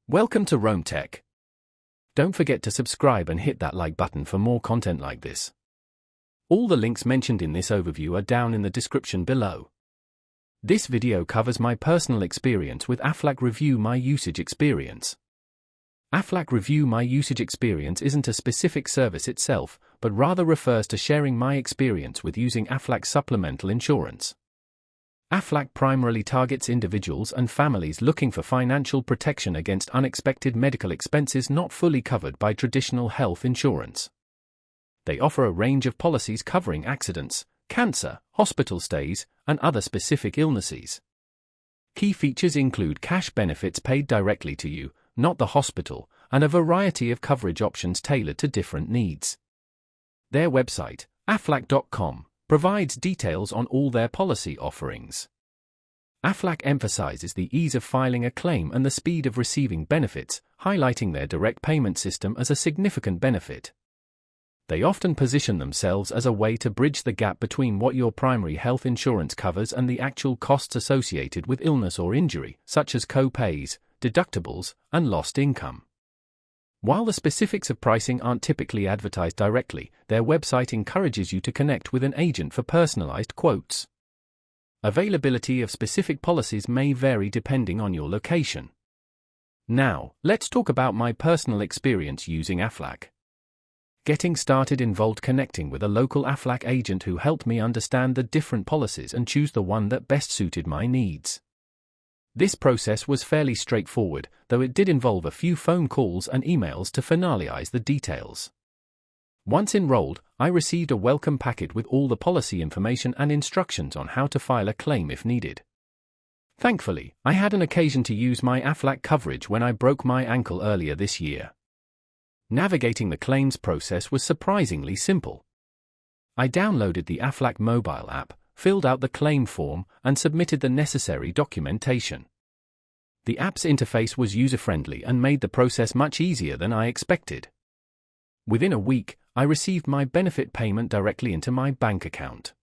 Welcome to Rome Tech. Don't forget to subscribe and hit that like button for more content like this. All the links mentioned in this overview are down in the description below. This video covers my personal experience with Aflac Review My Usage Experience. Aflac Review My Usage Experience isn't a specific service itself, but rather refers to sharing my experience with using Aflac supplemental insurance. Aflac primarily targets individuals and families looking for financial protection against unexpected medical expenses not fully covered by traditional health insurance. They offer a range of policies covering accidents, cancer, hospital stays, and other specific illnesses. Key features include cash benefits paid directly to you, not the hospital, and a variety of coverage options tailored to different needs. Their website, aflac.com, provides details on all their policy offerings. Aflac emphasizes the ease of filing a claim and the speed of receiving benefits, highlighting their direct payment system as a significant benefit. They often position themselves as a way to bridge the gap between what your primary health insurance covers and the actual costs associated with illness or injury, such as co-pays, deductibles, and lost income. While the specifics of pricing aren't typically advertised directly, their website encourages you to connect with an agent for personalized quotes. Availability of specific policies may vary depending on your location. Now, let's talk about my personal experience using Aflac. Getting started involved connecting with a local Aflac agent who helped me understand the different policies and choose the one that best suited my needs. This process was fairly straightforward, though it did involve a few phone calls and emails to finalize the details. Once enrolled, I received a welcome packet with all the policy information and instructions on how to file a claim if needed. Thankfully, I had an occasion to use my Aflac coverage when I broke my ankle earlier this year. Navigating the claims process was surprisingly simple. I downloaded the Aflac mobile app, filled out the claim form, and submitted the necessary documentation. The app's interface was user-friendly and made the process much easier than I expected. Within a week, I received my benefit payment directly into my bank account.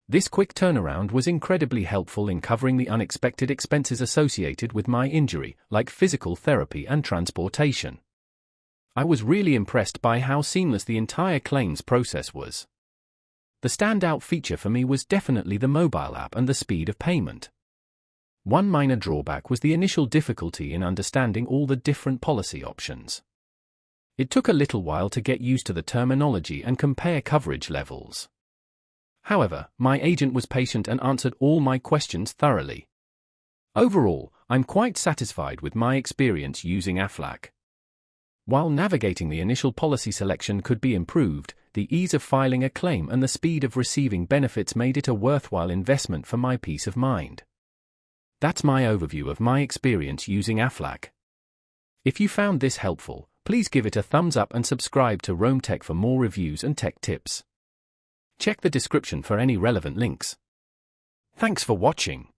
This quick turnaround was incredibly helpful in covering the unexpected expenses associated with my injury, like physical therapy and transportation. I was really impressed by how seamless the entire claims process was. The standout feature for me was definitely the mobile app and the speed of payment. One minor drawback was the initial difficulty in understanding all the different policy options. It took a little while to get used to the terminology and compare coverage levels. However, my agent was patient and answered all my questions thoroughly. Overall, I'm quite satisfied with my experience using Aflac. While navigating the initial policy selection could be improved, the ease of filing a claim and the speed of receiving benefits made it a worthwhile investment for my peace of mind. That's my overview of my experience using Aflac. If you found this helpful, please give it a thumbs up and subscribe to Rome Tech for more reviews and tech tips. Check the description for any relevant links. Thanks for watching.